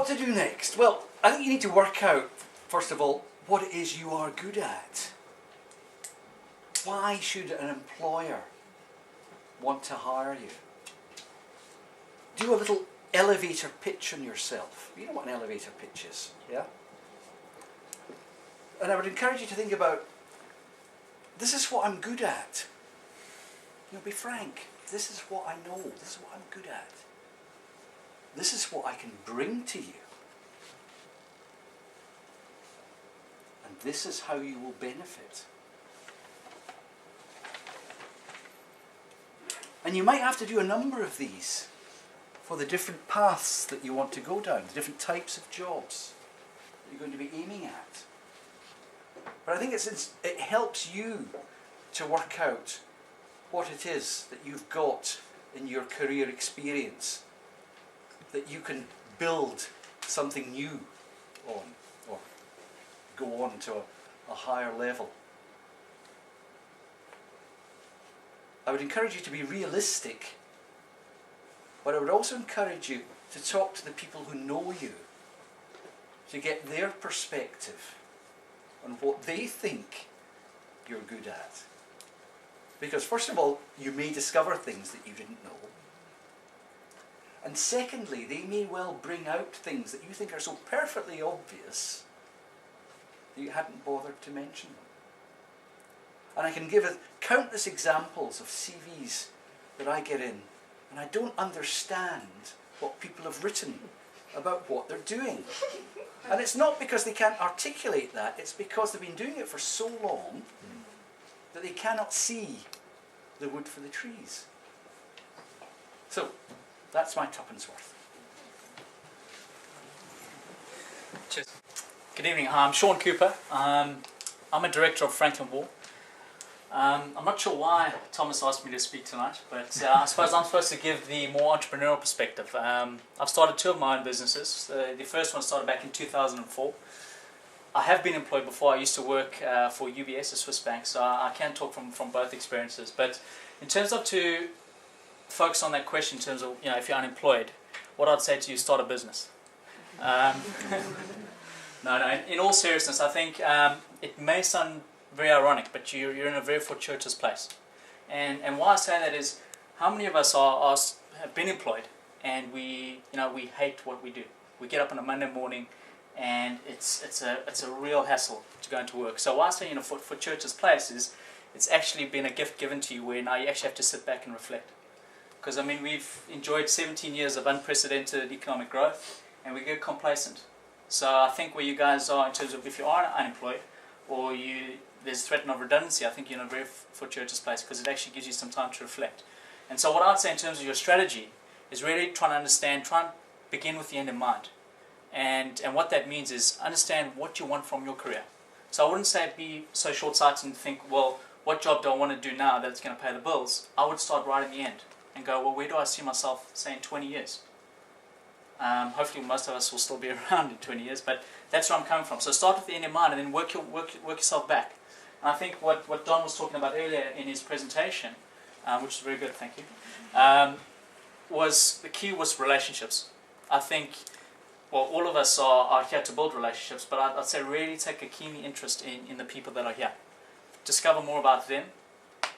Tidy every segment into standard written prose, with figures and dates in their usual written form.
to do next? Well, I think you need to work out, first of all, what it is you are good at. Why should an employer want to hire you? Do a little elevator pitch on yourself. You know what an elevator pitch is, yeah? And I would encourage you to think about, this is what I'm good at. You know, be frank. This is what I know. This is what I'm good at. This is what I can bring to you. And this is how you will benefit. And you might have to do a number of these for the different paths that you want to go down, the different types of jobs that you're going to be aiming at. But I think it helps you to work out what it is that you've got in your career experience that you can build something new on, or go on to a higher level. I would encourage you to be realistic, but I would also encourage you to talk to the people who know you, to get their perspective on what they think you're good at. Because first of all, you may discover things that you didn't know. And secondly, they may well bring out things that you think are so perfectly obvious that you hadn't bothered to mention them. And I can give countless examples of CVs that I get in, and I don't understand what people have written about what they're doing. And it's not because they can't articulate that, it's because they've been doing it for so long that they cannot see the wood for the trees. So, that's my tuppence worth. Cheers. Good evening, I'm Sean Cooper. I'm a director of Franklin Wall. I'm not sure why Thomas asked me to speak tonight, but I suppose I'm supposed to give the more entrepreneurial perspective. I've started 2 of my own businesses. The first one started back in 2004. I have been employed before. I used to work for UBS, a Swiss bank, so I can talk from both experiences. But in terms of to focus on that question, in terms of, you know, if you're unemployed, what I'd say to you is start a business. No, in all seriousness, I think it may sound very ironic, but you're in a very fortuitous place. And why I say that is, how many of us have been employed and we hate what we do. We get up on a Monday morning and it's a real hassle to go into work. So why I say you're in a fortuitous place is, it's actually been a gift given to you where now you actually have to sit back and reflect. Because I mean, we've enjoyed 17 years of unprecedented economic growth and we get complacent. So I think where you guys are in terms of if you are unemployed or there's threat of redundancy, I think you're in a very fortuitous place because it actually gives you some time to reflect. And so what I'd say in terms of your strategy is really trying to understand, try and begin with the end in mind. And what that means is understand what you want from your career. So I wouldn't say be so short-sighted and think, well, what job do I want to do now that's going to pay the bills? I would start right in the end and go, well, where do I see myself, say, in 20 years? Hopefully most of us will still be around in 20 years, but that's where I'm coming from. So start with the end in mind and then work yourself back. And I think what Don was talking about earlier in his presentation, which is very good, thank you, was the key was relationships. I think, well, all of us are here to build relationships, but I'd say really take a keen interest in the people that are here. Discover more about them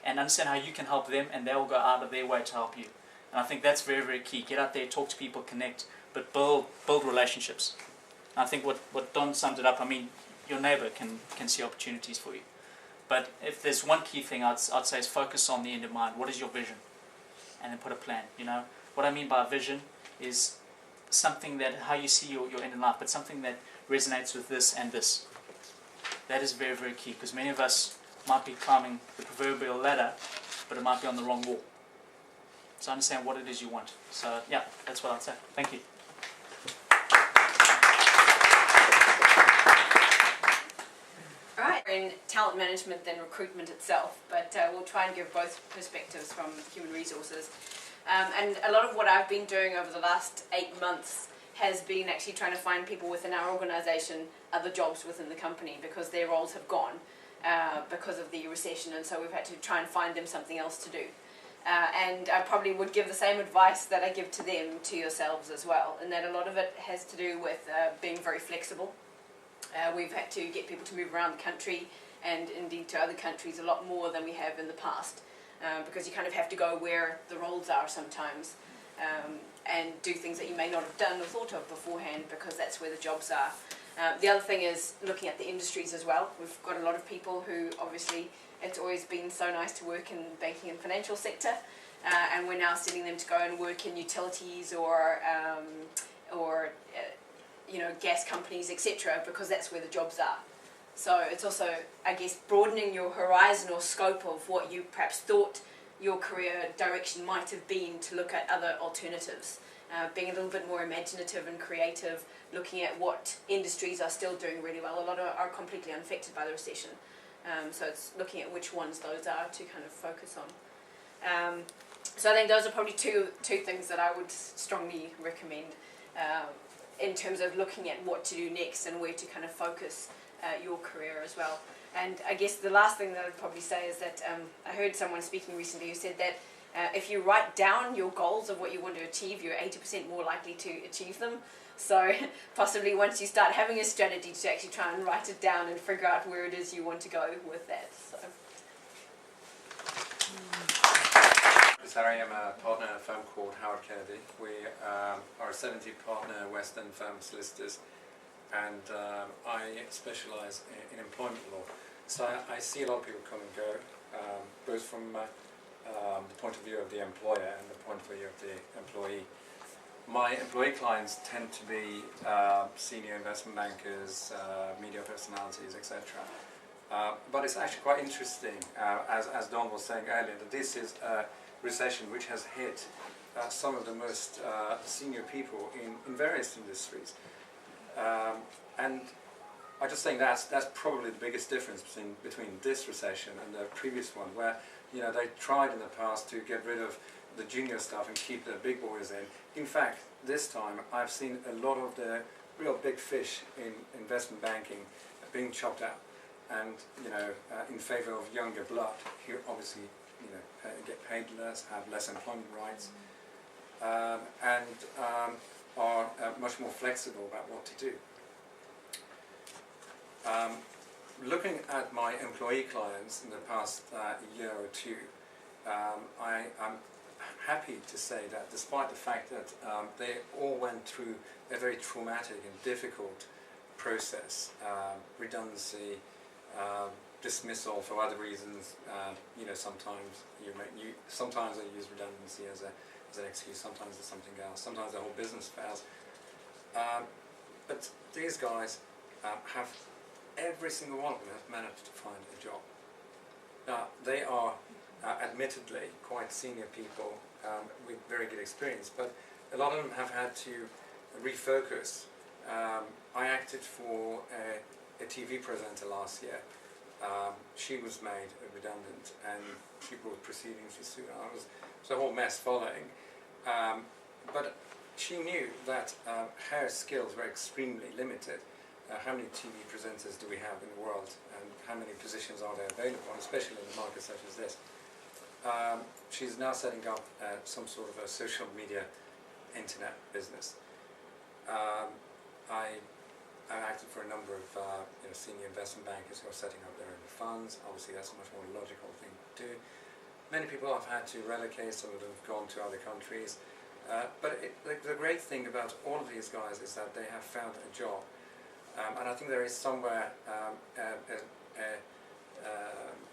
and understand how you can help them, and they will go out of their way to help you. And I think that's very, very key. Get out there, talk to people, connect, but build relationships. And I think what Don summed it up, I mean, your neighbor can see opportunities for you. But if there's one key thing I'd say is focus on the end in mind. What is your vision? And then put a plan. You know, what I mean by vision is something that, how you see your end in life, but something that resonates with this and this. That is very, very key, because many of us might be climbing the proverbial ladder, but it might be on the wrong wall. So understand what it is you want. So yeah, that's what I'd say. Thank you. Right, in talent management than recruitment itself, but we'll try and give both perspectives from human resources. And a lot of what I've been doing over the last 8 months has been actually trying to find people within our organisation other jobs within the company, because their roles have gone because of the recession, and so we've had to try and find them something else to do. And I probably would give the same advice that I give to them to yourselves as well, and that a lot of it has to do with being very flexible. We've had to get people to move around the country, and indeed to other countries, a lot more than we have in the past, because you kind of have to go where the roles are sometimes, and do things that you may not have done or thought of beforehand, because that's where the jobs are. The other thing is looking at the industries as well. We've got a lot of people who obviously, it's always been so nice to work in the banking and financial sector, and we're now sending them to go and work in utilities or you know, gas companies, etc., because that's where the jobs are. So it's also, I guess, broadening your horizon or scope of what you perhaps thought your career direction might have been, to look at other alternatives, being a little bit more imaginative and creative, looking at what industries are still doing really well. A lot are completely unaffected by the recession. So it's looking at which ones those are to kind of focus on. So I think those are probably two things that I would strongly recommend in terms of looking at what to do next and where to kind of focus your career as well. And I guess the last thing that I'd probably say is that I heard someone speaking recently who said that if you write down your goals of what you want to achieve, you're 80% more likely to achieve them. So possibly once you start having a strategy, to actually try and write it down and figure out where it is you want to go with that. So. Harry, I'm a partner at a firm called Howard Kennedy. We are a 70 partner Western firm solicitors, and I specialise in employment law. So I see a lot of people come and go, both from the point of view of the employer and the point of view of the employee. My employee clients tend to be senior investment bankers, media personalities, etc. But it's actually quite interesting, as Don was saying earlier, that this is a recession which has hit some of the most senior people in various industries. And I just think that's probably the biggest difference between this recession and the previous one, where they tried in the past to get rid of the junior staff and keep the big boys in. In fact, this time I've seen a lot of the real big fish in investment banking being chopped out, and in favour of younger blood who obviously get paid less, have less employment rights, and are much more flexible about what to do. Looking at my employee clients in the past year or two, I'm happy to say that despite the fact that they all went through a very traumatic and difficult process, redundancy, dismissal for other reasons, sometimes they use redundancy as an excuse, sometimes it's something else, sometimes the whole business fails. But these guys have, every single one of them has managed to find a job. Now, they are admittedly quite senior people with very good experience, but a lot of them have had to refocus. I acted for a TV presenter last year. She was made redundant, and she brought proceedings to sue. It was a whole mess following. But she knew that her skills were extremely limited. How many TV presenters do we have in the world, and how many positions are there available, especially in a market such as this? She's now setting up some sort of a social media internet business. I acted for a number of senior investment bankers who are setting up their own funds. Obviously that's a much more logical thing to do. Many people have had to relocate, some of them have gone to other countries. But the great thing about all of these guys is that they have found a job. And I think there is somewhere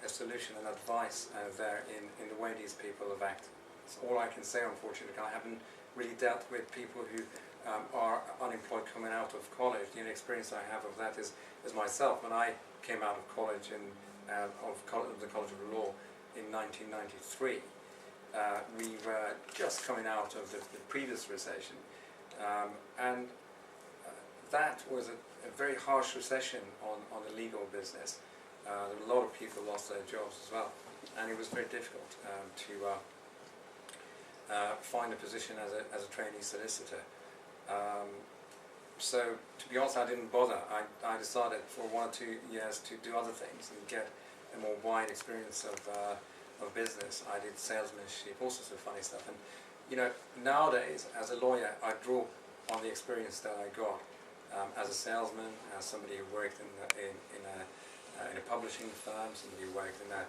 a solution and advice there in the way these people have acted. That's all I can say, unfortunately. I haven't really dealt with people who are unemployed coming out of college. The only experience I have of that is myself. When I came out of college of the College of Law in 1993, we were just coming out of the previous recession, and that was a very harsh recession on the legal business. A lot of people lost their jobs as well, and it was very difficult to find a position as a trainee solicitor. So to be honest, I didn't bother. I decided for 1 or 2 years to do other things and get a more wide experience of of business. I did salesmanship, all sorts of funny stuff. And you know, nowadays as a lawyer, I draw on the experience that I got as a salesman, as somebody who worked in a publishing firm, somebody who worked in an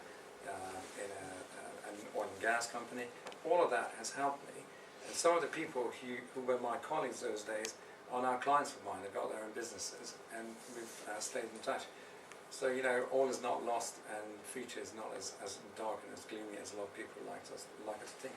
oil and gas company. All of that has helped me. And some of the people who were my colleagues those days are now clients of mine. They've got their own businesses, and we've stayed in touch. So, you know, all is not lost, and the future is not as dark and as gloomy as a lot of people like us to think.